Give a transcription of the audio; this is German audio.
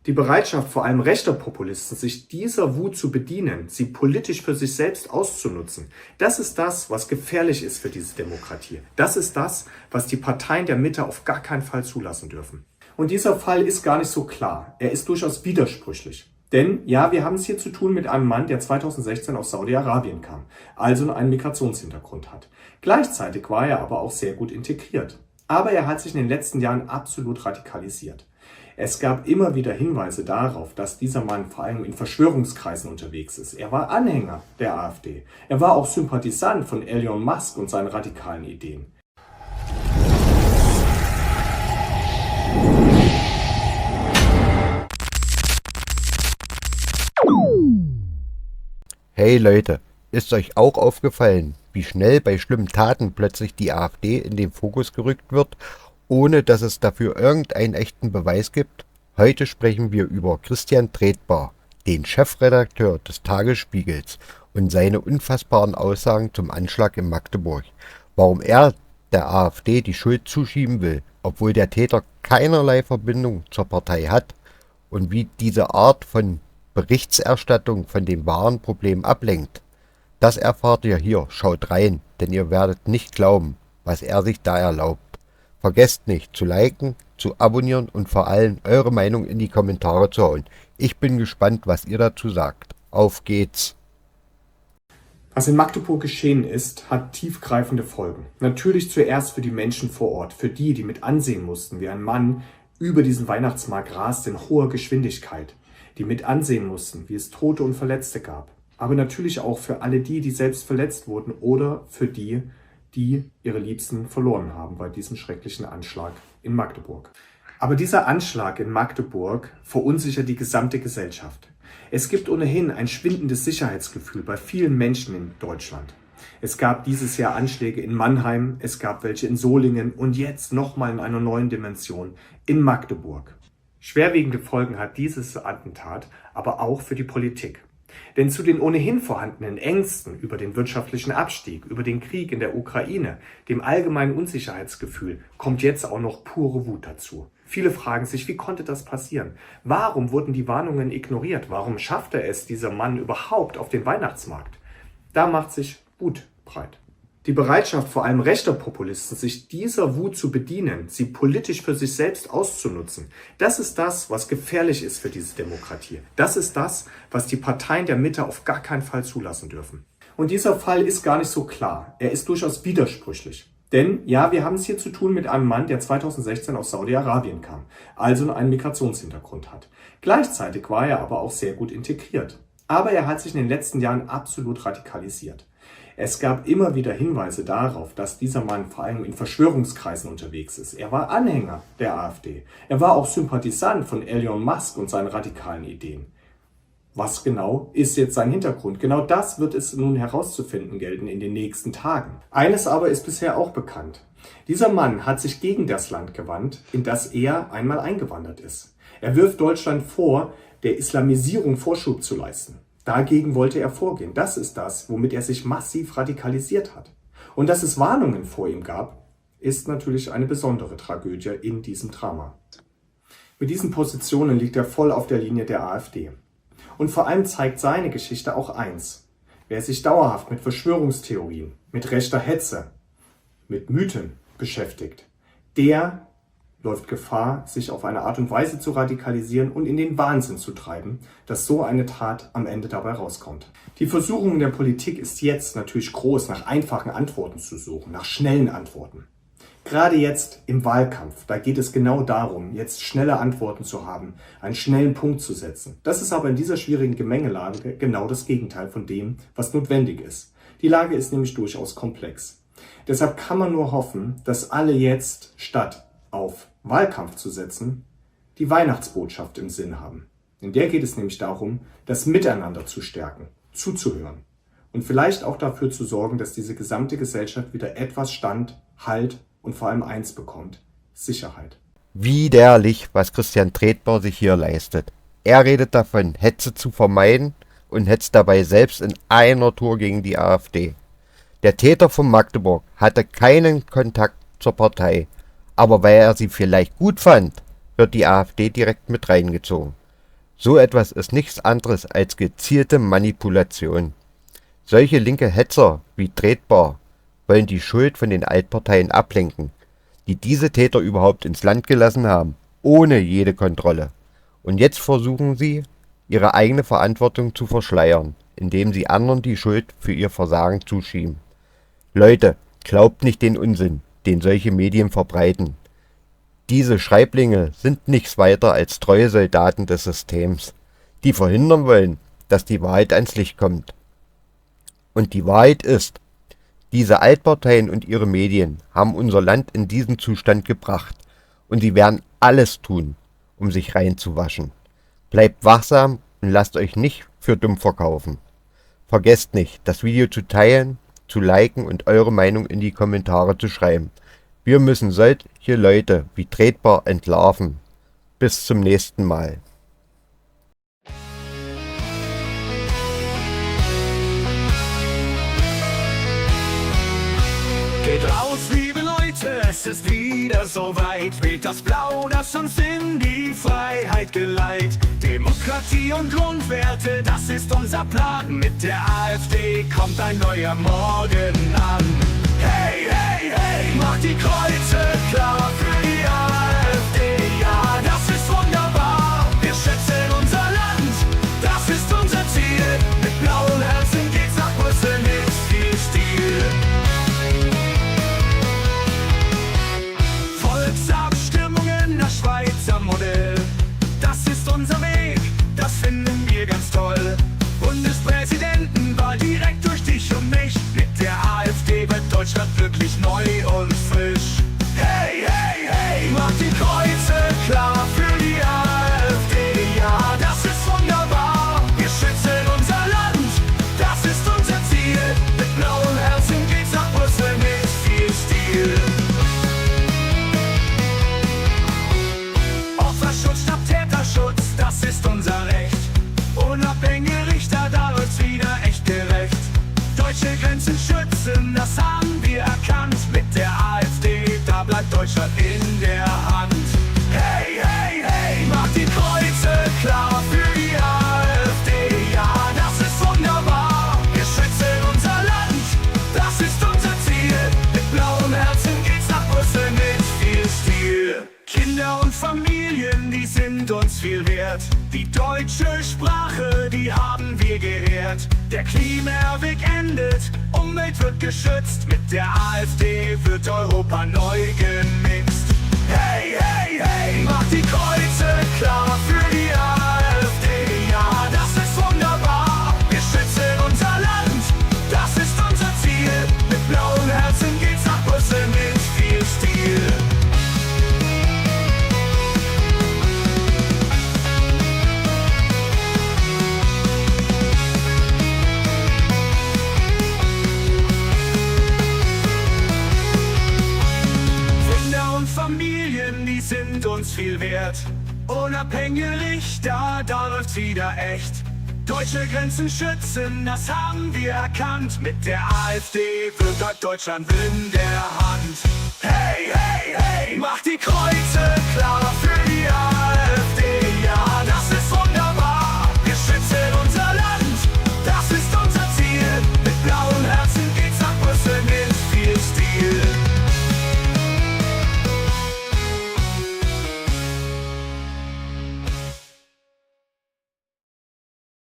Die Bereitschaft vor allem rechter Populisten, sich dieser Wut zu bedienen, sie politisch für sich selbst auszunutzen, das ist das, was gefährlich ist für diese Demokratie. Das ist das, was die Parteien der Mitte auf gar keinen Fall zulassen dürfen. Und dieser Fall ist gar nicht so klar. Er ist durchaus widersprüchlich. Denn ja, wir haben es hier zu tun mit einem Mann, der 2016 aus Saudi-Arabien kam, also einen Migrationshintergrund hat. Gleichzeitig war er aber auch sehr gut integriert. Aber er hat sich in den letzten Jahren absolut radikalisiert. Es gab immer wieder Hinweise darauf, dass dieser Mann vor allem in Verschwörungskreisen unterwegs ist. Er war Anhänger der AfD. Er war auch Sympathisant von Elon Musk und seinen radikalen Ideen. Hey Leute, ist euch auch aufgefallen, wie schnell bei schlimmen Taten plötzlich die AfD in den Fokus gerückt wird, ohne dass es dafür irgendeinen echten Beweis gibt? Heute sprechen wir über Christian Tretbar, den Chefredakteur des Tagesspiegels, und seine unfassbaren Aussagen zum Anschlag in Magdeburg. Warum er der AfD die Schuld zuschieben will, obwohl der Täter keinerlei Verbindung zur Partei hat, und wie diese Art von Berichterstattung von dem wahren Problem ablenkt. Das erfahrt ihr hier, schaut rein, denn ihr werdet nicht glauben, was er sich da erlaubt. Vergesst nicht zu liken, zu abonnieren und vor allem eure Meinung in die Kommentare zu hauen. Ich bin gespannt, was ihr dazu sagt. Auf geht's! Was in Magdeburg geschehen ist, hat tiefgreifende Folgen. Natürlich zuerst für die Menschen vor Ort, für die, die mit ansehen mussten, wie ein Mann über diesen Weihnachtsmarkt rast in hoher Geschwindigkeit, die mit ansehen mussten, wie es Tote und Verletzte gab. Aber natürlich auch für alle die, die selbst verletzt wurden oder für die, die ihre Liebsten verloren haben bei diesem schrecklichen Anschlag in Magdeburg. Aber dieser Anschlag in Magdeburg verunsichert die gesamte Gesellschaft. Es gibt ohnehin ein schwindendes Sicherheitsgefühl bei vielen Menschen in Deutschland. Es gab dieses Jahr Anschläge in Mannheim, es gab welche in Solingen und jetzt nochmal in einer neuen Dimension in Magdeburg. Schwerwiegende Folgen hat dieses Attentat aber auch für die Politik. Denn zu den ohnehin vorhandenen Ängsten über den wirtschaftlichen Abstieg, über den Krieg in der Ukraine, dem allgemeinen Unsicherheitsgefühl, kommt jetzt auch noch pure Wut dazu. Viele fragen sich, wie konnte das passieren? Warum wurden die Warnungen ignoriert? Warum schaffte es dieser Mann überhaupt auf den Weihnachtsmarkt? Da macht sich Wut breit. Die Bereitschaft vor allem rechter Populisten, sich dieser Wut zu bedienen, sie politisch für sich selbst auszunutzen, das ist das, was gefährlich ist für diese Demokratie. Das ist das, was die Parteien der Mitte auf gar keinen Fall zulassen dürfen. Und dieser Fall ist gar nicht so klar. Er ist durchaus widersprüchlich. Denn ja, wir haben es hier zu tun mit einem Mann, der 2016 aus Saudi-Arabien kam, also einen Migrationshintergrund hat. Gleichzeitig war er aber auch sehr gut integriert. Aber er hat sich in den letzten Jahren absolut radikalisiert. Es gab immer wieder Hinweise darauf, dass dieser Mann vor allem in Verschwörungskreisen unterwegs ist. Er war Anhänger der AfD. Er war auch Sympathisant von Elon Musk und seinen radikalen Ideen. Was genau ist jetzt sein Hintergrund? Genau das wird es nun herauszufinden gelten in den nächsten Tagen. Eines aber ist bisher auch bekannt. Dieser Mann hat sich gegen das Land gewandt, in das er einmal eingewandert ist. Er wirft Deutschland vor, der Islamisierung Vorschub zu leisten. Dagegen wollte er vorgehen. Das ist das, womit er sich massiv radikalisiert hat. Und dass es Warnungen vor ihm gab, ist natürlich eine besondere Tragödie in diesem Drama. Mit diesen Positionen liegt er voll auf der Linie der AfD. Und vor allem zeigt seine Geschichte auch eins: Wer sich dauerhaft mit Verschwörungstheorien, mit rechter Hetze, mit Mythen beschäftigt, der läuft Gefahr, sich auf eine Art und Weise zu radikalisieren und in den Wahnsinn zu treiben, dass so eine Tat am Ende dabei rauskommt. Die Versuchung der Politik ist jetzt natürlich groß, nach einfachen Antworten zu suchen, nach schnellen Antworten. Gerade jetzt im Wahlkampf, da geht es genau darum, jetzt schnelle Antworten zu haben, einen schnellen Punkt zu setzen. Das ist aber in dieser schwierigen Gemengelage genau das Gegenteil von dem, was notwendig ist. Die Lage ist nämlich durchaus komplex. Deshalb kann man nur hoffen, dass alle jetzt statt auf Wahlkampf zu setzen, die Weihnachtsbotschaft im Sinn haben. In der geht es nämlich darum, das Miteinander zu stärken, zuzuhören und vielleicht auch dafür zu sorgen, dass diese gesamte Gesellschaft wieder etwas Stand, Halt und vor allem eins bekommt: Sicherheit. Widerlich, was Christian Tretbar sich hier leistet. Er redet davon, Hetze zu vermeiden und hetzt dabei selbst in einer Tour gegen die AfD. Der Täter von Magdeburg hatte keinen Kontakt zur Partei, aber weil er sie vielleicht gut fand, wird die AfD direkt mit reingezogen. So etwas ist nichts anderes als gezielte Manipulation. Solche linke Hetzer wie Tretbar wollen die Schuld von den Altparteien ablenken, die diese Täter überhaupt ins Land gelassen haben, ohne jede Kontrolle. Und jetzt versuchen sie, ihre eigene Verantwortung zu verschleiern, indem sie anderen die Schuld für ihr Versagen zuschieben. Leute, glaubt nicht den Unsinn, den solche Medien verbreiten. Diese Schreiblinge sind nichts weiter als treue Soldaten des Systems, die verhindern wollen, dass die Wahrheit ans Licht kommt. Und die Wahrheit ist, diese Altparteien und ihre Medien haben unser Land in diesen Zustand gebracht und sie werden alles tun, um sich reinzuwaschen. Bleibt wachsam und lasst euch nicht für dumm verkaufen. Vergesst nicht, das Video zu teilen, zu liken und eure Meinung in die Kommentare zu schreiben. Wir müssen solche Leute wie Tretbar entlarven. Bis zum nächsten Mal. Geht raus, liebe Leute, es ist wieder soweit. Wählt das Blau, das uns in die Freiheit geleitet. Demokratie und Grundwerte, das ist unser Plan. Mit der AfD kommt ein neuer Morgen an. Hey, hey, hey, macht die Kreuze klar für die AfD. Ja, das ist wunderbar, wir schützen unser Land. Das ist unser Ziel, mit blauen Herzen geht's nach Brüssel mit viel Stil. Volksabstimmungen, das Schweizer Modell. Das ist unser Weg, das finden wir ganz toll. Bundespräsidentenwahl direkt durch dich und mich. Mit der AfD wird Deutschland wirklich neu und frisch. Hey, hey, hey, macht die Kreuze klar für die AfD. Ja, das ist wunderbar, wir schützen unser Land. Das ist unser Ziel, mit blauen Herzen geht's nach Brüssel mit viel Stil. Opferschutz statt Täterschutz, das ist unser Recht. Unabhängige Richter, da wird's wieder echt gerecht. Deutsche Grenzen schützen, das haben wir erkannt. Mit der AfD, da bleibt Deutschland in der Hand. Hey, hey, hey, macht die Kreuze klar für die AfD. Ja, das ist wunderbar, wir schützen unser Land. Das ist unser Ziel, mit blauen Herzen geht's nach Brüssel mit viel Stil. Kinder und Familien, die sind uns viel wert. Die deutsche Sprache, die haben wir geehrt. Der Klimaweg endet, Umwelt wird geschützt. Mit der AfD wird Europa neu gemixt. Hey, hey, hey, macht die Kreuze klar für die AfD. Ja, das ist wunderbar, wir schützen unser Land. Das ist unser Ziel, mit blauen Herzen geht's nach Brüssel mit viel Stil. Familien, die sind uns viel wert. Unabhängige Richter, da läuft's wieder echt. Deutsche Grenzen schützen, das haben wir erkannt. Mit der AfD wird Deutschland in der Hand. Hey, hey, hey, macht die Kreuze klar für die AfD.